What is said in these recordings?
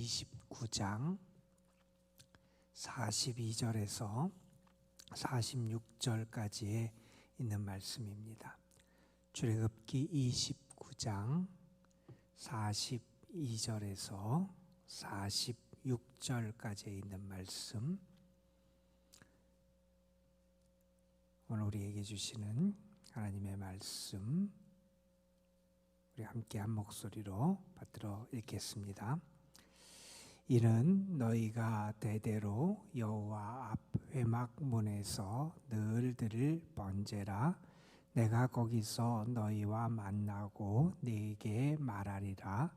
29장 42절에서 46절까지에 있는 말씀입니다. 출애굽기 29장 42절에서 46절까지에 있는 말씀, 오늘 우리에게 주시는 하나님의 말씀, 우리 함께 한 목소리로 받들어 읽겠습니다. 이는 너희가 대대로 여호와 앞 회막문에서 늘 들을 번제라. 내가 거기서 너희와 만나고 네게 말하리라.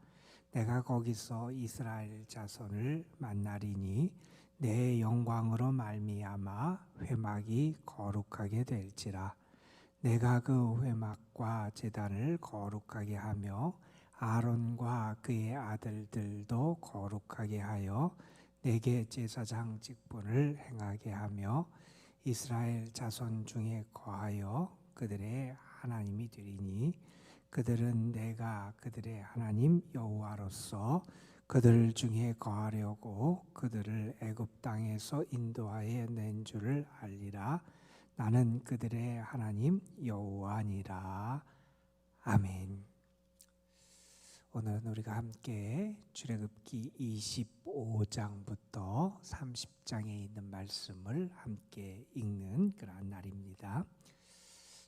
내가 거기서 이스라엘 자손을 만나리니 내 영광으로 말미암아 회막이 거룩하게 될지라. 내가 그 회막과 제단을 거룩하게 하며 아론과 그의 아들들도 거룩하게 하여 내게 제사장 직분을 행하게 하며 이스라엘 자손 중에 거하여 그들의 하나님이 되리니 그들은 내가 그들의 하나님 여호와로서 그들 중에 거하려고 그들을 애굽 땅에서 인도하여 낸 줄을 알리라. 나는 그들의 하나님 여호와니라. 아멘. 오늘은 우리가 함께 출애굽기 25장부터 30장에 있는 말씀을 함께 읽는 그러한 날입니다.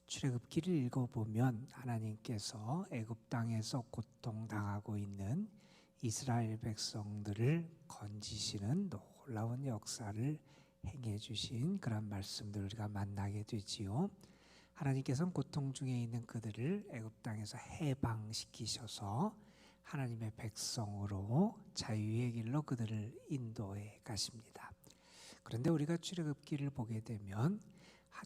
출애굽기를 읽어보면 하나님께서 애굽 땅에서 고통당하고 있는 이스라엘 백성들을 건지시는 놀라운 역사를 행해 주신 그런 말씀들을 우리가 만나게 되지요. 하나님께서는 고통 중에 있는 그들을 애굽 땅에서 해방시키셔서 하나님의 백성으로 자유의 길로 그들을 인도해 가십니다. 그런데 우리가 출애굽기를 보게 되면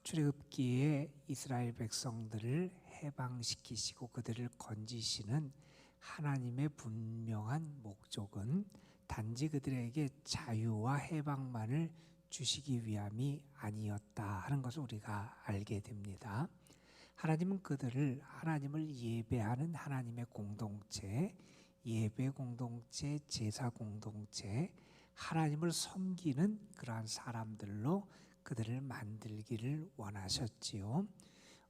출애굽기에 이스라엘 백성들을 해방시키시고 그들을 건지시는 하나님의 분명한 목적은 단지 그들에게 자유와 해방만을 주시기 위함이 아니었다 하는 것을 우리가 알게 됩니다. 하나님은 그들을 하나님을 예배하는 하나님의 공동체, 예배 공동체, 제사 공동체, 하나님을 섬기는 그러한 사람들로 그들을 만들기를 원하셨지요.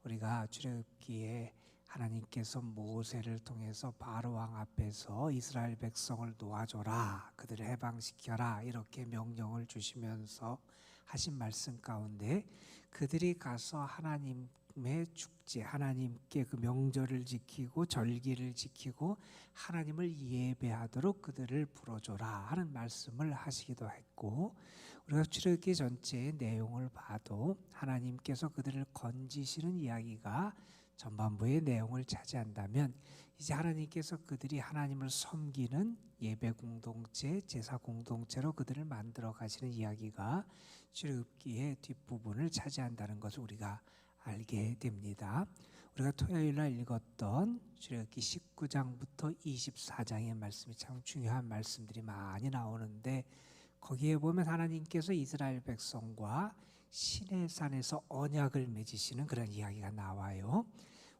우리가 출애굽기에 하나님께서 모세를 통해서 바로 왕 앞에서 이스라엘 백성을 놓아줘라, 그들을 해방시켜라 이렇게 명령을 주시면서 하신 말씀 가운데 그들이 가서 하나님의 축제, 하나님께 그 명절을 지키고 절기를 지키고 하나님을 예배하도록 그들을 불러줘라 하는 말씀을 하시기도 했고, 우리가 출애굽기 전체의 내용을 봐도 하나님께서 그들을 건지시는 이야기가 전반부의 내용을 차지한다면 이제 하나님께서 그들이 하나님을 섬기는 예배 공동체, 제사 공동체로 그들을 만들어 가시는 이야기가 출애굽기의 뒷부분을 차지한다는 것을 우리가 알게 됩니다. 우리가 토요일 날 읽었던 출애굽기 19장부터 24장의 말씀이 참 중요한 말씀들이 많이 나오는데, 거기에 보면 하나님께서 이스라엘 백성과 시내산에서 언약을 맺으시는 그런 이야기가 나와요.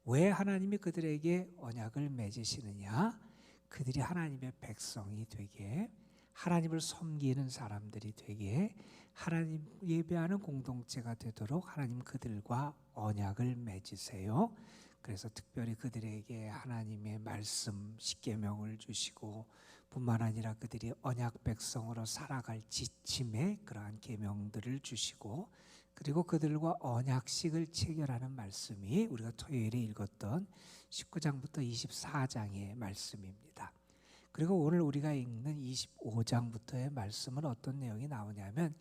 왜 하나님이 그들에게 언약을 맺으시느냐? 그들이 하나님의 백성이 되게, 하나님을 섬기는 사람들이 되게, 하나님 예배하는 공동체가 되도록 하나님 그들과 언약을 맺으세요. 그래서 특별히 그들에게 하나님의 말씀 십계명을 주시고 뿐만 아니라 그들이 언약 백성으로 살아갈 지침의 그러한 계명들을 주시고, 그리고 그들과 언약식을 체결하는 말씀이 우리가 토요일에 읽었던 19장부터 24장의 말씀입니다. 그리고 오늘 우리가 읽는 25장부터의 말씀은 어떤 내용이 나오냐면,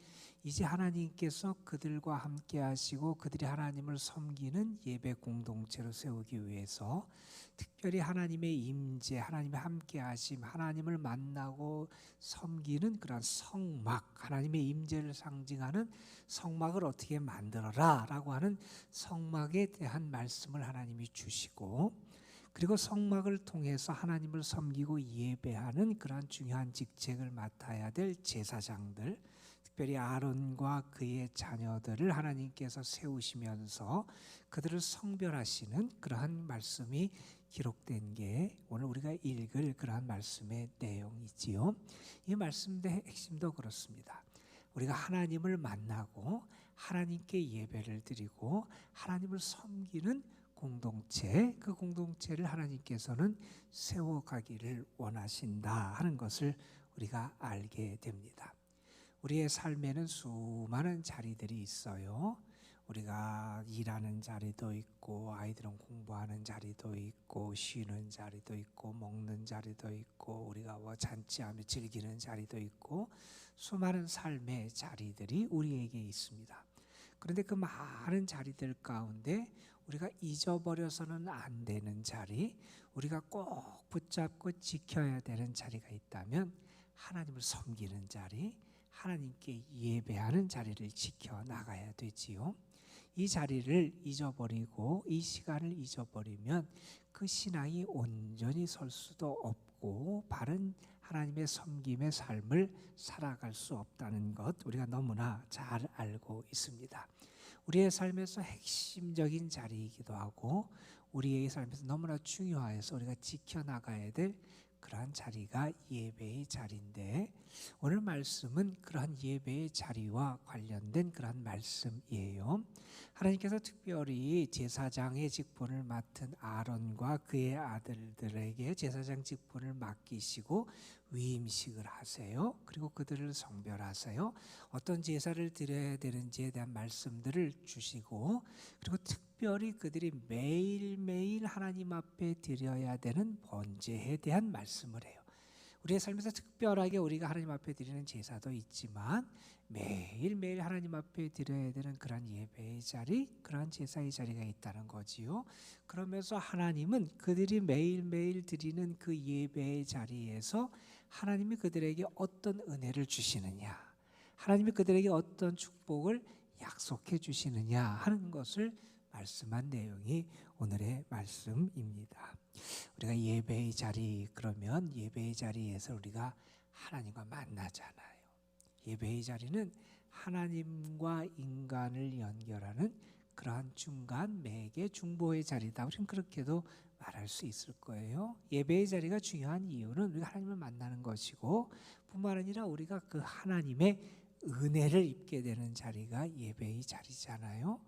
이제 하나님께서 그들과 함께 하시고 그들이 하나님을 섬기는 예배 공동체로 세우기 위해서 특별히 하나님의 임재, 하나님의 함께 하심, 하나님을 만나고 섬기는 그런 성막, 하나님의 임재를 상징하는 성막을 어떻게 만들어라 라고 하는 성막에 대한 말씀을 하나님이 주시고, 그리고 성막을 통해서 하나님을 섬기고 예배하는 그러한 중요한 직책을 맡아야 될 제사장들, 특별히 아론과 그의 자녀들을 하나님께서 세우시면서 그들을 성별하시는 그러한 말씀이 기록된 게 오늘 우리가 읽을 그러한 말씀의 내용이지요. 이 말씀의 핵심도 그렇습니다. 우리가 하나님을 만나고 하나님께 예배를 드리고 하나님을 섬기는 공동체, 그 공동체를 하나님께서는 세워가기를 원하신다 하는 것을 우리가 알게 됩니다. 우리의 삶에는 수많은 자리들이 있어요. 우리가 일하는 자리도 있고, 아이들은 공부하는 자리도 있고, 쉬는 자리도 있고, 먹는 자리도 있고, 우리가 잔치하며 즐기는 자리도 있고, 수많은 삶의 자리들이 우리에게 있습니다. 그런데 그 많은 자리들 가운데 우리가 잊어버려서는 안 되는 자리, 우리가 꼭 붙잡고 지켜야 되는 자리가 있다면 하나님을 섬기는 자리, 하나님께 예배하는 자리를 지켜나가야 되지요. 이 자리를 잊어버리고 이 시간을 잊어버리면 그 신앙이 온전히 설 수도 없고 바른 하나님의 섬김의 삶을 살아갈 수 없다는 것 우리가 너무나 잘 알고 있습니다. 우리의 삶에서 핵심적인 자리이기도 하고 우리의 삶에서 너무나 중요해서 우리가 지켜나가야 될 그러한 자리가 예배의 자리인데 오늘 말씀은 그러한 예배의 자리와 관련된 그러한 말씀이에요. 하나님께서 특별히 제사장의 직분을 맡은 아론과 그의 아들들에게 제사장 직분을 맡기시고 위임식을 하세요. 그리고 그들을 성별하세요. 어떤 제사를 드려야 되는지에 대한 말씀들을 주시고 그리고 특별히 그들이 매일매일 하나님 앞에 드려야 되는 번제에 대한 말씀을 해요. 우리의 삶에서 특별하게 우리가 하나님 앞에 드리는 제사도 있지만 매일매일 하나님 앞에 드려야 되는 그런 예배의 자리, 그런 제사의 자리가 있다는 거지요. 그러면서 하나님은 그들이 매일매일 드리는 그 예배의 자리에서 하나님이 그들에게 어떤 은혜를 주시느냐, 하나님이 그들에게 어떤 축복을 약속해 주시느냐 하는 것을 말씀한 내용이 오늘의 말씀입니다. 우리가 예배의 자리 그러면 예배의 자리에서 우리가 하나님과 만나잖아요. 예배의 자리는 하나님과 인간을 연결하는 그러한 중간 매개 중보의 자리다. 우리는 그렇게도 말할 수 있을 거예요. 예배의 자리가 중요한 이유는 우리가 하나님을 만나는 것이고 뿐만 아니라 우리가 그 하나님의 은혜를 입게 되는 자리가 예배의 자리잖아요.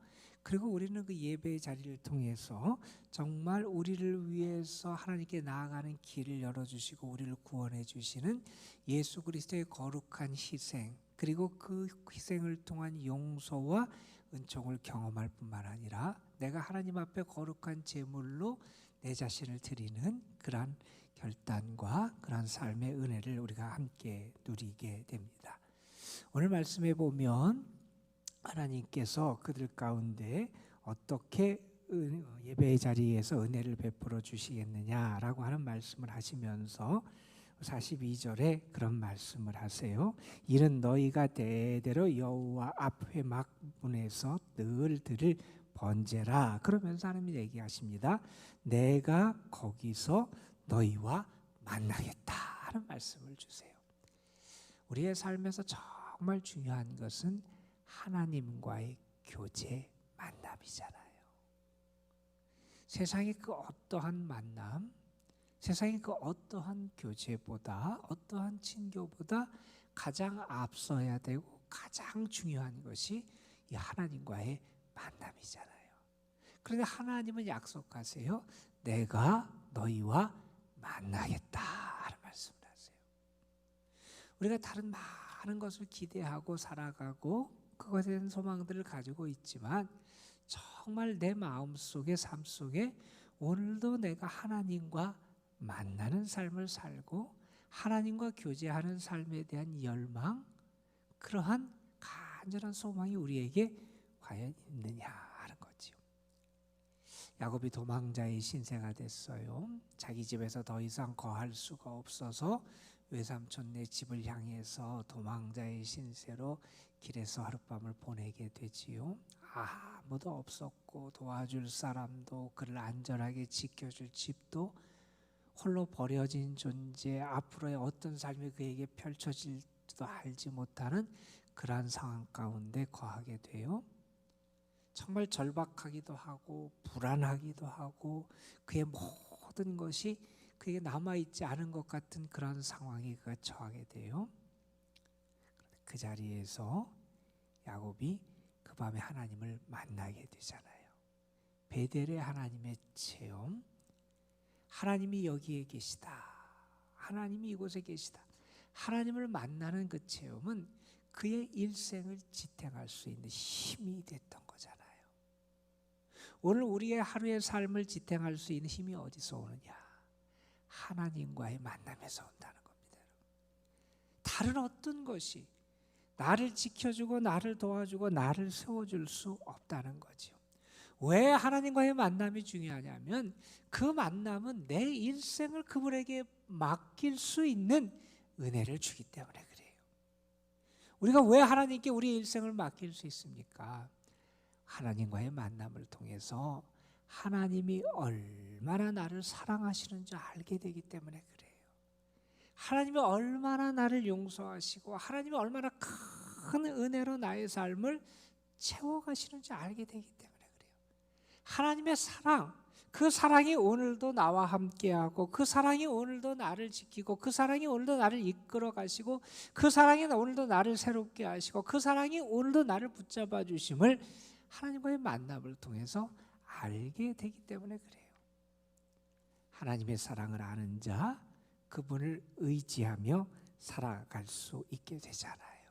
그리고 우리는 그 예배의 자리를 통해서 정말 우리를 위해서 하나님께 나아가는 길을 열어주시고 우리를 구원해 주시는 예수 그리스도의 거룩한 희생 그리고 그 희생을 통한 용서와 은총을 경험할 뿐만 아니라 내가 하나님 앞에 거룩한 제물로 내 자신을 드리는 그러한 결단과 그러한 삶의 은혜를 우리가 함께 누리게 됩니다. 오늘 말씀에 보면 하나님께서 그들 가운데 어떻게 예배의 자리에서 은혜를 베풀어 주시겠느냐라고 하는 말씀을 하시면서 42절에 그런 말씀을 하세요. 이는 너희가 대대로 여호와 앞 회막 문에서 늘 드릴 번제라. 그러면서 하나님이 얘기하십니다. 내가 거기서 너희와 만나겠다 하는 말씀을 주세요. 우리의 삶에서 정말 중요한 것은 하나님과의 교제 만남이잖아요. 세상의 그 어떠한 만남, 세상의 그 어떠한 교제보다 어떠한 친교보다 가장 앞서야 되고 가장 중요한 것이 이 하나님과의 만남이잖아요. 그런데 하나님은 약속하세요. 내가 너희와 만나겠다 하는 말씀을 하세요. 우리가 다른 많은 것을 기대하고 살아가고 그것에 대한 소망들을 가지고 있지만 정말 내 마음속에 삶 속에 오늘도 내가 하나님과 만나는 삶을 살고 하나님과 교제하는 삶에 대한 열망 그러한 간절한 소망이 우리에게 과연 있느냐 하는 거지요. 야곱이 도망자의 신세가 됐어요. 자기 집에서 더 이상 거할 수가 없어서 외삼촌네 집을 향해서 도망자의 신세로 길에서 하룻밤을 보내게 되지요. 아무도 없었고 도와줄 사람도 그를 안전하게 지켜줄 집도 홀로 버려진 존재 앞으로의 어떤 삶이 그에게 펼쳐질지도 알지 못하는 그러한 상황 가운데 거하게 돼요. 정말 절박하기도 하고 불안하기도 하고 그의 모든 것이 그에게 남아있지 않은 것 같은 그런 상황에 그가 처하게 돼요. 그 자리에서 야곱이 그 밤에 하나님을 만나게 되잖아요. 베델의 하나님의 체험, 하나님이 여기에 계시다, 하나님이 이곳에 계시다, 하나님을 만나는 그 체험은 그의 일생을 지탱할 수 있는 힘이 됐던 거잖아요. 오늘 우리의 하루의 삶을 지탱할 수 있는 힘이 어디서 오느냐? 하나님과의 만남에서 온다는 겁니다. 다른 어떤 것이 나를 지켜주고 나를 도와주고 나를 세워줄 수 없다는 거죠. 왜 하나님과의 만남이 중요하냐면 그 만남은 내 일생을 그분에게 맡길 수 있는 은혜를 주기 때문에 그래요. 우리가 왜 하나님께 우리의 일생을 맡길 수 있습니까? 하나님과의 만남을 통해서 하나님이 얼마나 나를 사랑하시는 줄 알게 되기 때문에 그래요. 하나님이 얼마나 나를 용서하시고 하나님이 얼마나 큰 은혜로 나의 삶을 채워가시는지 알게 되기 때문에 그래요. 하나님의 사랑, 그 사랑이 오늘도 나와 함께하고 그 사랑이 오늘도 나를 지키고 그 사랑이 오늘도 나를 이끌어 가시고 그 사랑이 오늘도 나를 새롭게 하시고 그 사랑이 오늘도 나를 붙잡아 주심을 하나님과의 만남을 통해서 알게 되기 때문에 그래요. 하나님의 사랑을 아는 자, 그분을 의지하며 살아갈 수 있게 되잖아요.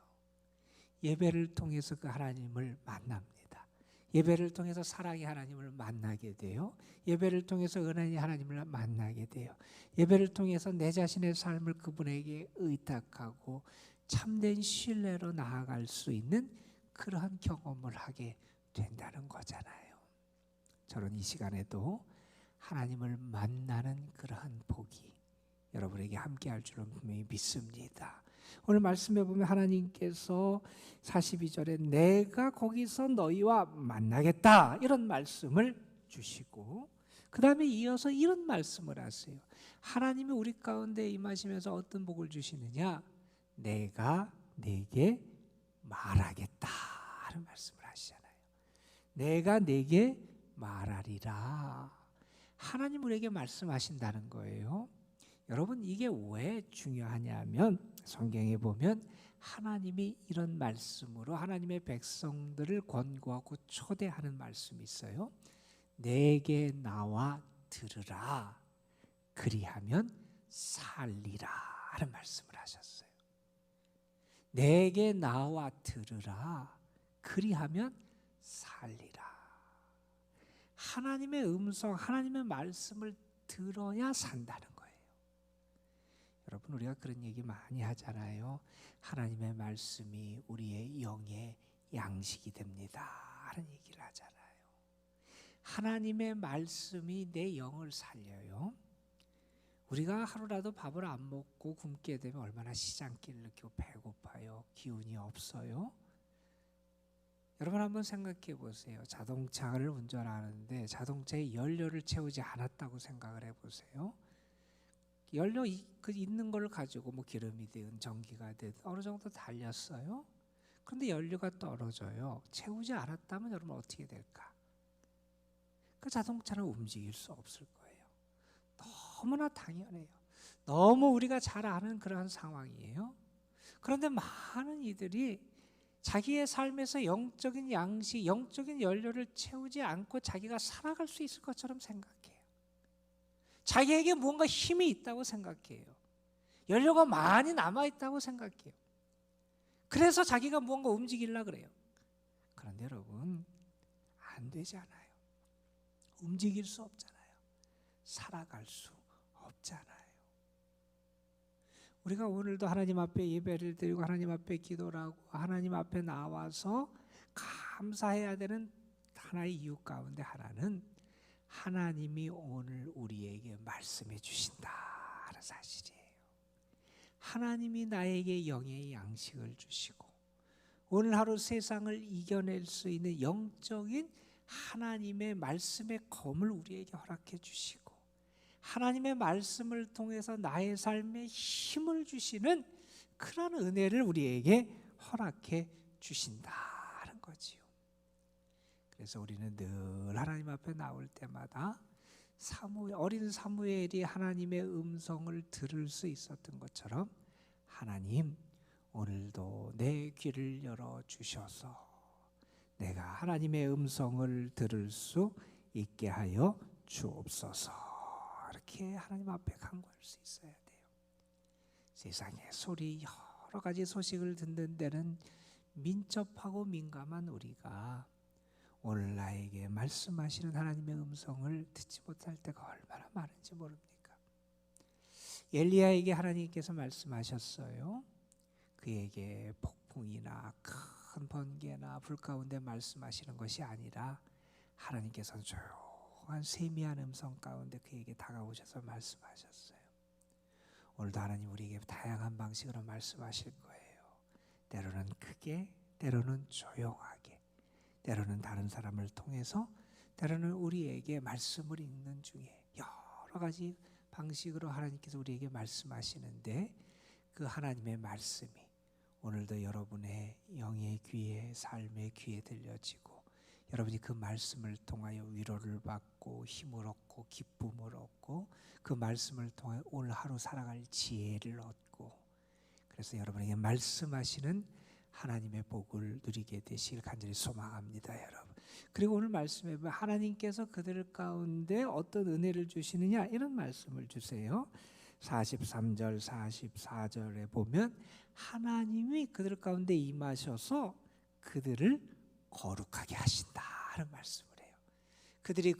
예배를 통해서 그 하나님을 만납니다. 예배를 통해서 사랑의 하나님을 만나게 돼요. 예배를 통해서 은혜의 하나님을 만나게 돼요. 예배를 통해서 내 자신의 삶을 그분에게 의탁하고 참된 신뢰로 나아갈 수 있는 그러한 경험을 하게 된다는 거잖아요. 저는 이 시간에도 하나님을 만나는 그러한 복이 여러분에게 함께할 줄은 분명히 믿습니다. 오늘 말씀해 보면 하나님께서 42절에 내가 거기서 너희와 만나겠다 이런 말씀을 주시고 그 다음에 이어서 이런 말씀을 하세요. 하나님이 우리 가운데 임하시면서 어떤 복을 주시느냐? 내가 내게 말하겠다 하는 말씀을 하시잖아요. 내가 내게 말하리라. 하나님 우리에게 말씀하신다는 거예요. 여러분 이게 왜 중요하냐면 성경에 보면 하나님이 이런 말씀으로 하나님의 백성들을 권고하고 초대하는 말씀이 있어요. 내게 나와 들으라 그리하면 살리라 하는 말씀을 하셨어요. 내게 나와 들으라 그리하면 살리라. 하나님의 음성, 하나님의 말씀을 들어야 산다는 거예요. 여러분 우리가 그런 얘기 많이 하잖아요. 하나님의 말씀이 우리의 영의 양식이 됩니다 하는 얘기를 하잖아요. 하나님의 말씀이 내 영을 살려요. 우리가 하루라도 밥을 안 먹고 굶게 되면 얼마나 시장기를 느끼고 배고파요. 기운이 없어요. 여러분 한번 생각해 보세요. 자동차를 운전하는데 자동차에 연료를 채우지 않았다고 생각을 해보세요. 연료 있는 걸 가지고 뭐 기름이 되든 전기가 되든 어느 정도 달렸어요. 그런데 연료가 떨어져요. 채우지 않았다면 여러분 어떻게 될까? 그 자동차는 움직일 수 없을 거예요. 너무나 당연해요. 너무 우리가 잘 아는 그러한 상황이에요. 그런데 많은 이들이 자기의 삶에서 영적인 양식, 영적인 연료를 채우지 않고 자기가 살아갈 수 있을 것처럼 생각해요. 자기에게 무언가 힘이 있다고 생각해요. 연료가 많이 남아있다고 생각해요. 그래서 자기가 무언가 움직이려고 그래요. 그런데 여러분 안 되잖아요. 움직일 수 없잖아요. 살아갈 수 없잖아요. 우리가 오늘도 하나님 앞에 예배를 드리고 하나님 앞에 기도를 하고 하나님 앞에 나와서 감사해야 되는 하나의 이유 가운데 하나는 하나님이 오늘 우리에게 말씀해 주신다 하는 사실이에요. 하나님이 나에게 영의 양식을 주시고 오늘 하루 세상을 이겨낼 수 있는 영적인 하나님의 말씀의 검을 우리에게 허락해 주시고 하나님의 말씀을 통해서 나의 삶에 힘을 주시는 그런 은혜를 우리에게 허락해 주신다는 거지요. 그래서 우리는 늘 하나님 앞에 나올 때마다 어린 사무엘이 하나님의 음성을 들을 수 있었던 것처럼 하나님, 오늘도 내 귀를 열어주셔서 내가 하나님의 음성을 들을 수 있게 하여 주옵소서. 이렇게 하나님 앞에 간구할 수 있어야 돼요. 세상의 소리, 여러 가지 소식을 듣는 데는 민첩하고 민감한 우리가 오늘 나에게 말씀하시는 하나님의 음성을 듣지 못할 때가 얼마나 많은지 모릅니까? 엘리야에게 하나님께서 말씀하셨어요. 그에게 폭풍이나 큰 번개나 불 가운데 말씀하시는 것이 아니라 하나님께서 조용한 세미한 음성 가운데 그에게 다가오셔서 말씀하셨어요. 오늘도 하나님 우리에게 다양한 방식으로 말씀하실 거예요. 때로는 크게, 때로는 조용하게, 때로는 다른 사람을 통해서, 때로는 우리에게 말씀을 읽는 중에 여러 가지 방식으로 하나님께서 우리에게 말씀하시는데 그 하나님의 말씀이 오늘도 여러분의 영의 귀에, 삶의 귀에 들려지고 여러분이 그 말씀을 통하여 위로를 받고 힘을 얻고 기쁨을 얻고 그 말씀을 통해 오늘 하루 살아갈 지혜를 얻고, 그래서 여러분에게 말씀하시는 하나님의 복을 누리게 되시길 간절히 소망합니다, 여러분. 그리고 오늘 말씀에 보면 하나님께서 그들 가운데 어떤 은혜를 주시느냐 이런 말씀을 주세요. 43절 44절에 보면 하나님이 그들 가운데 임하셔서 그들을 거룩하게 하신다는 말씀을 해요. 그들이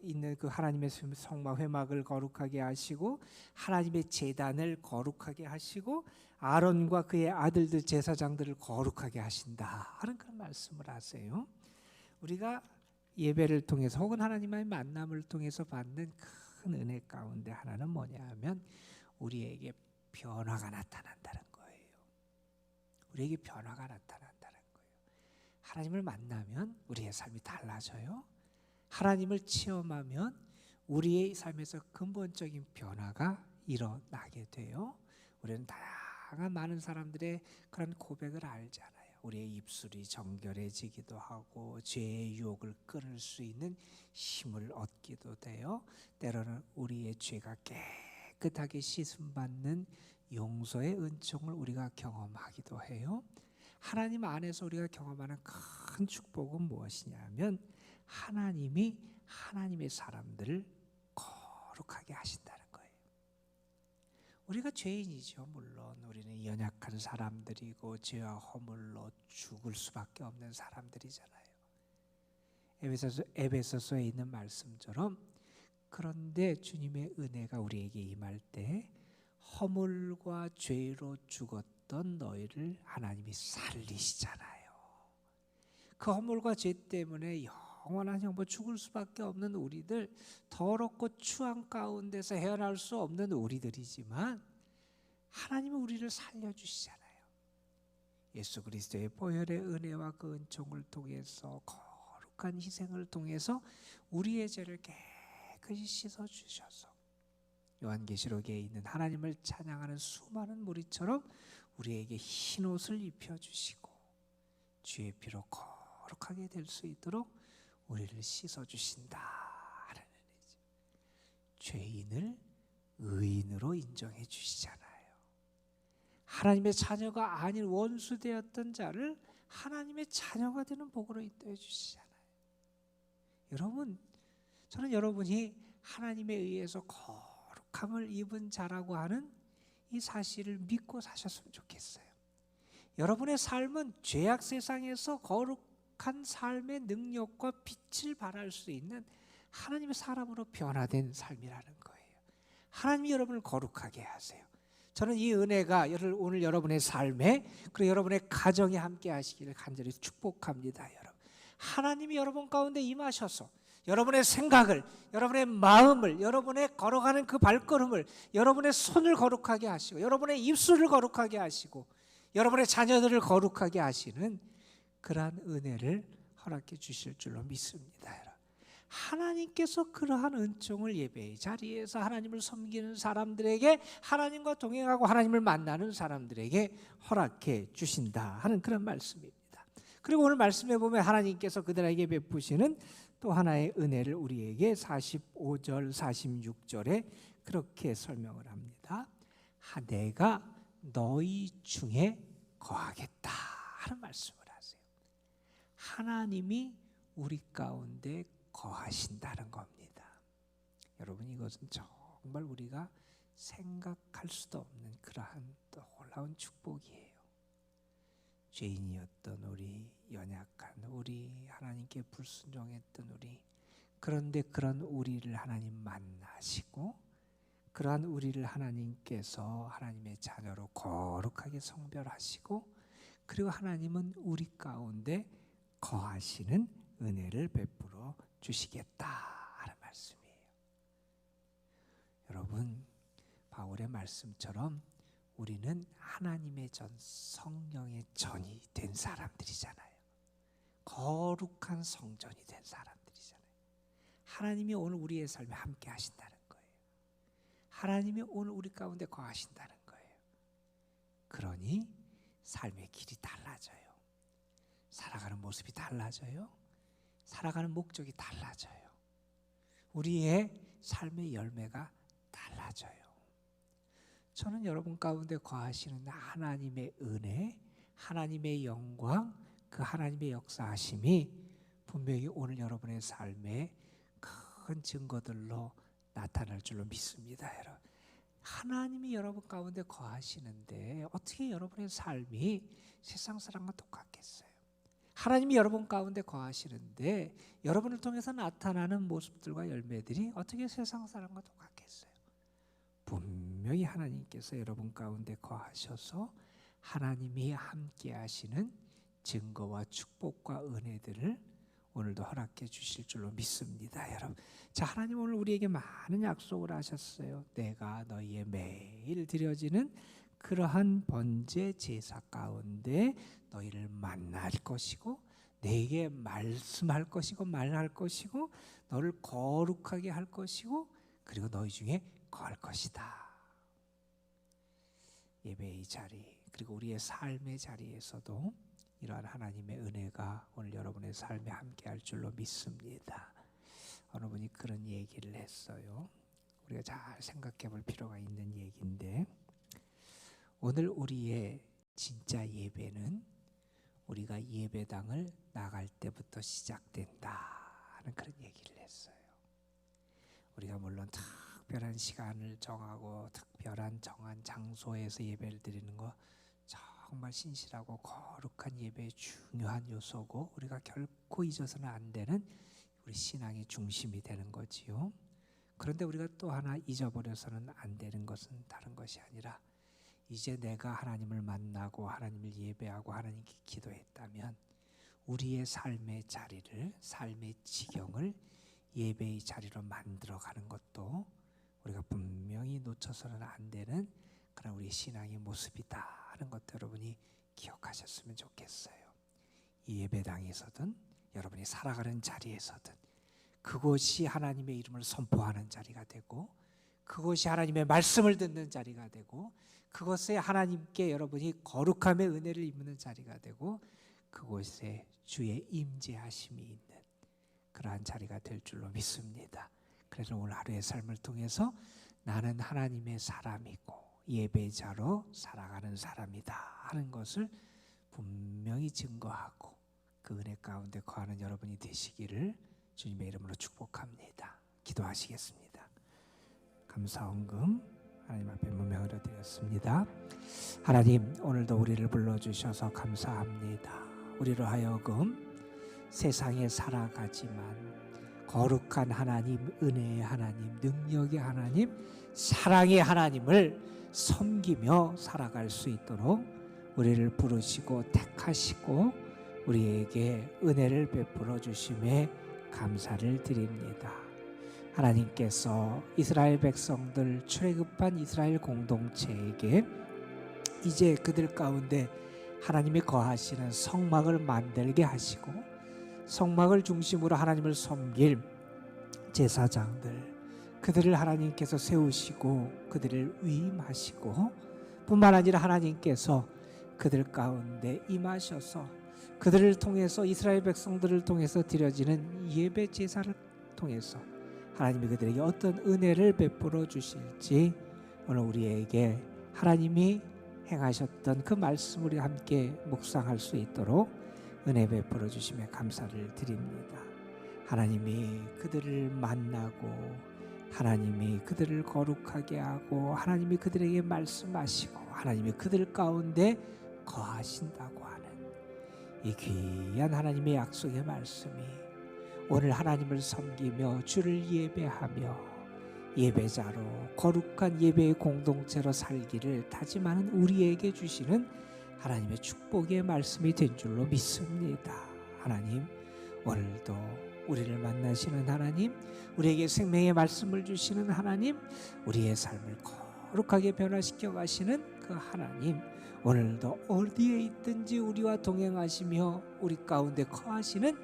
있는 그 하나님의 성막 회막을 거룩하게 하시고 하나님의 제단을 거룩하게 하시고 아론과 그의 아들들 제사장들을 거룩하게 하신다 하는 그런 말씀을 하세요. 우리가 예배를 통해서 혹은 하나님과의 만남을 통해서 받는 큰 은혜 가운데 하나는 뭐냐 하면 우리에게 변화가 나타난다는 거예요. 우리에게 변화가 나타난다는 거예요. 하나님을 만나면 우리의 삶이 달라져요. 하나님을 체험하면 우리의 삶에서 근본적인 변화가 일어나게 돼요. 우리는 다양한 많은 사람들의 그런 고백을 알잖아요. 우리의 입술이 정결해지기도 하고 죄의 유혹을 끊을 수 있는 힘을 얻기도 돼요. 때로는 우리의 죄가 깨끗하게 씻음받는 용서의 은총을 우리가 경험하기도 해요. 하나님 안에서 우리가 경험하는 큰 축복은 무엇이냐면 하나님이 하나님의 사람들을 거룩하게 하신다는 거예요. 우리가 죄인이죠. 물론 우리는 연약한 사람들이고 죄와 허물로 죽을 수밖에 없는 사람들이잖아요. 에베소서에 있는 말씀처럼, 그런데 주님의 은혜가 우리에게 임할 때 허물과 죄로 죽었던 너희를 하나님이 살리시잖아요. 그 허물과 죄 때문에 영원한 형벌 죽을 수밖에 없는 우리들, 더럽고 추한 가운데서 헤어날 수 없는 우리들이지만 하나님은 우리를 살려주시잖아요. 예수 그리스도의 보혈의 은혜와 그 은총을 통해서 거룩한 희생을 통해서 우리의 죄를 깨끗이 씻어주셔서 요한계시록에 있는 하나님을 찬양하는 수많은 무리처럼 우리에게 흰 옷을 입혀주시고 주의 피로 거룩하게 될 수 있도록 우리를 씻어주신다 하는 은혜죠. 죄인을 의인으로 인정해 주시잖아요. 하나님의 자녀가 아닌 원수되었던 자를 하나님의 자녀가 되는 복으로 인도해 주시잖아요. 여러분, 저는 여러분이 하나님에 의해서 거룩함을 입은 자라고 하는 이 사실을 믿고 사셨으면 좋겠어요. 여러분의 삶은 죄악 세상에서 거룩한 삶의 능력과 빛을 발할 수 있는 하나님의 사람으로 변화된 삶이라는 거예요. 하나님이 여러분을 거룩하게 하세요. 저는 이 은혜가 오늘 여러분의 삶에, 그리고 여러분의 가정에 함께 하시기를 간절히 축복합니다. 여러분, 하나님이 여러분 가운데 임하셔서 여러분의 생각을, 여러분의 마음을, 여러분의 걸어가는 그 발걸음을, 여러분의 손을 거룩하게 하시고 여러분의 입술을 거룩하게 하시고 여러분의 자녀들을 거룩하게 하시는 그러한 은혜를 허락해 주실 줄로 믿습니다. 여러분, 하나님께서 그러한 은총을 예배의 자리에서 하나님을 섬기는 사람들에게, 하나님과 동행하고 하나님을 만나는 사람들에게 허락해 주신다 하는 그런 말씀입니다. 그리고 오늘 말씀에 보면 하나님께서 그들에게 베푸시는 또 하나의 은혜를 우리에게 45절 46절에 그렇게 설명을 합니다. 내가 너희 중에 거하겠다 하는 말씀을 하세요. 하나님이 우리 가운데 거하신다는 겁니다. 여러분, 이것은 정말 우리가 생각할 수도 없는 그러한 놀라운 축복이에요. 죄인이었던 우리, 연약한 우리, 하나님께 불순종했던 우리, 그런데 그런 우리를 하나님 만나시고 그러한 우리를 하나님께서 하나님의 자녀로 거룩하게 성별하시고, 그리고 하나님은 우리 가운데 거하시는 은혜를 베풀어 주시겠다 하는 말씀이에요. 여러분, 바울의 말씀처럼 우리는 하나님의 전, 성령의 전이 된 사람들이잖아요. 거룩한 성전이 된 사람들이잖아요. 하나님이 오늘 우리의 삶에 함께 하신다는 거예요. 하나님이 오늘 우리 가운데 거하신다는 거예요. 그러니 삶의 길이 달라져요. 살아가는 모습이 달라져요. 살아가는 목적이 달라져요. 우리의 삶의 열매가 달라져요. 저는 여러분 가운데 거하시는 하나님의 은혜, 하나님의 영광, 그 하나님의 역사하심이 분명히 오늘 여러분의 삶에 큰 증거들로 나타날 줄로 믿습니다. 여러분, 하나님이 여러분 가운데 거하시는데 어떻게 여러분의 삶이 세상 사람과 똑같겠어요? 하나님이 여러분 가운데 거하시는데 여러분을 통해서 나타나는 모습들과 열매들이 어떻게 세상 사람과 똑같겠어요? 분명히 하나님께서 여러분 가운데 거하셔서 하나님이 함께 하시는 증거와 축복과 은혜들을 오늘도 허락해 주실 줄로 믿습니다. 여러분, 자, 하나님 오늘 우리에게 많은 약속을 하셨어요. 내가 너희의 매일 드려지는 그러한 번제 제사 가운데 너희를 만날 것이고 내게 말씀할 것이고 말할 것이고 너를 거룩하게 할 것이고 그리고 너희 중에 거할 것이다. 예배의 자리 그리고 우리의 삶의 자리에서도 이러한 하나님의 은혜가 오늘 여러분의 삶에 함께할 줄로 믿습니다. 어느 분이 그런 얘기를 했어요. 우리가 잘 생각해 볼 필요가 있는 얘기인데, 오늘 우리의 진짜 예배는 우리가 예배당을 나갈 때부터 시작된다 하는 그런 얘기를 했어요. 우리가 물론 특별한 시간을 정하고 특별한 정한 장소에서 예배를 드리는 거 정말 신실하고 거룩한 예배의 중요한 요소고 우리가 결코 잊어서는 안 되는 우리 신앙의 중심이 되는 거지요. 그런데 우리가 또 하나 잊어버려서는 안 되는 것은 다른 것이 아니라, 이제 내가 하나님을 만나고 하나님을 예배하고 하나님께 기도했다면 우리의 삶의 자리를, 삶의 지경을 예배의 자리로 만들어가는 것도 우리가 분명히 놓쳐서는 안 되는 그런 우리 신앙의 모습이다 하는 것도 여러분이 기억하셨으면 좋겠어요. 이 예배당에서든 여러분이 살아가는 자리에서든 그곳이 하나님의 이름을 선포하는 자리가 되고, 그것이 하나님의 말씀을 듣는 자리가 되고, 그것에 하나님께 여러분이 거룩함의 은혜를 입는 자리가 되고, 그곳에 주의 임재하심이 있는 그러한 자리가 될 줄로 믿습니다. 그래서 오늘 하루의 삶을 통해서 나는 하나님의 사람이고 예배자로 살아가는 사람이다 하는 것을 분명히 증거하고 그 은혜 가운데 거하는 여러분이 되시기를 주님의 이름으로 축복합니다. 기도하시겠습니다. 감사헌금 하나님 앞에 문명으로 드렸습니다. 하나님, 오늘도 우리를 불러주셔서 감사합니다. 우리로 하여금 세상에 살아가지만 거룩한 하나님, 은혜의 하나님, 능력의 하나님, 사랑의 하나님을 섬기며 살아갈 수 있도록 우리를 부르시고 택하시고 우리에게 은혜를 베풀어 주심에 감사를 드립니다. 하나님께서 이스라엘 백성들, 출애굽한 이스라엘 공동체에게 이제 그들 가운데 하나님이 거하시는 성막을 만들게 하시고 성막을 중심으로 하나님을 섬길 제사장들, 그들을 하나님께서 세우시고 그들을 위임하시고, 뿐만 아니라 하나님께서 그들 가운데 임하셔서 그들을 통해서, 이스라엘 백성들을 통해서 드려지는 예배 제사를 통해서 하나님이 그들에게 어떤 은혜를 베풀어 주실지, 오늘 우리에게 하나님이 행하셨던 그 말씀을 우리 함께 묵상할 수 있도록 은혜 베풀어 주시며 감사를 드립니다. 하나님이 그들을 만나고, 하나님이 그들을 거룩하게 하고, 하나님이 그들에게 말씀하시고, 하나님이 그들 가운데 거하신다고 하는 이 귀한 하나님의 약속의 말씀이 오늘 하나님을 섬기며 주를 예배하며 예배자로, 거룩한 예배의 공동체로 살기를 다짐하는 우리에게 주시는 하나님의 축복의 말씀이 된 줄로 믿습니다. 하나님, 오늘도 우리를 만나시는 하나님, 우리에게 생명의 말씀을 주시는 하나님, 우리의 삶을 거룩하게 변화시켜 가시는 그 하나님, 오늘도 어디에 있든지 우리와 동행하시며 우리 가운데 거하시는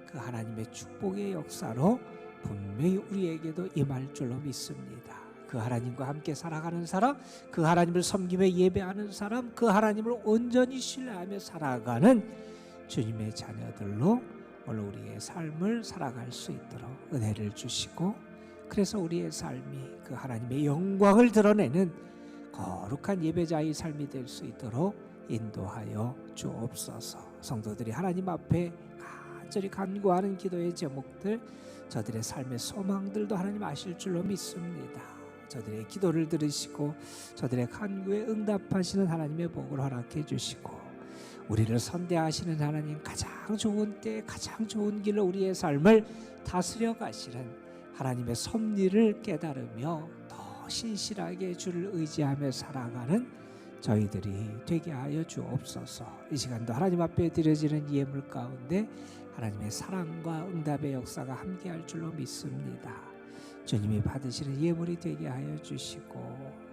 그 하나님의 축복의 역사로 분명히 우리에게도 임할 줄로 믿습니다. 그 하나님과 함께 살아가는 사람, 그 하나님을 섬기며 예배하는 사람, 그 하나님을 온전히 신뢰하며 살아가는 주님의 자녀들로 오늘 우리의 삶을 살아갈 수 있도록 은혜를 주시고, 그래서 우리의 삶이 그 하나님의 영광을 드러내는 거룩한 예배자의 삶이 될 수 있도록 인도하여 주옵소서. 성도들이 하나님 앞에 간절히 간구하는 기도의 제목들, 저들의 삶의 소망들도 하나님 아실 줄로 믿습니다. 저들의 기도를 들으시고 저들의 간구에 응답하시는 하나님의 복을 허락해 주시고, 우리를 선대하시는 하나님, 가장 좋은 때 가장 좋은 길로 우리의 삶을 다스려 가시는 하나님의 섭리를 깨달으며 더 신실하게 주를 의지하며 살아가는 저희들이 되게 하여 주옵소서. 이 시간도 하나님 앞에 드려지는 예물 가운데 하나님의 사랑과 응답의 역사가 함께할 줄로 믿습니다. 주님이 받으시는 예물이 되게 하여 주시고,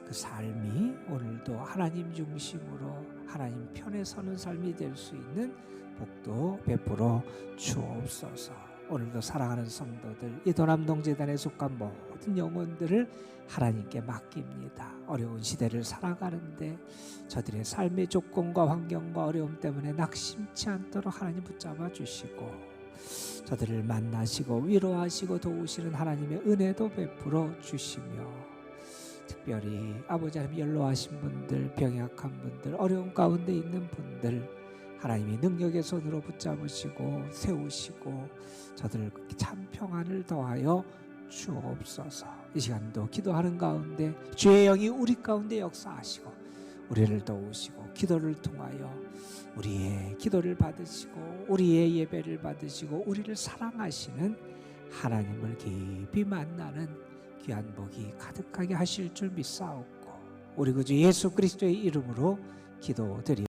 그 삶이 오늘도 하나님 중심으로 하나님 편에 서는 삶이 될 수 있는 복도 베풀어 주옵소서. 오늘도 사랑하는 성도들, 이도남동재단에 속한 모든 영혼들을 하나님께 맡깁니다. 어려운 시대를 살아가는데 저들의 삶의 조건과 환경과 어려움 때문에 낙심치 않도록 하나님 붙잡아 주시고, 저들을 만나시고 위로하시고 도우시는 하나님의 은혜도 베풀어 주시며, 특별히 아버지 하나님 연로하신 분들, 병약한 분들, 어려운 가운데 있는 분들 하나님이 능력의 손으로 붙잡으시고 세우시고 저들 참 평안을 더하여 주옵소서. 이 시간도 기도하는 가운데 주의 영이 우리 가운데 역사하시고 우리를 도우시고, 기도를 통하여 우리의 기도를 받으시고 우리의 예배를 받으시고 우리를 사랑하시는 하나님을 깊이 만나는 귀한 복이 가득하게 하실 줄 믿사옵고, 우리 구주 예수 그리스도의 이름으로 기도드립니다.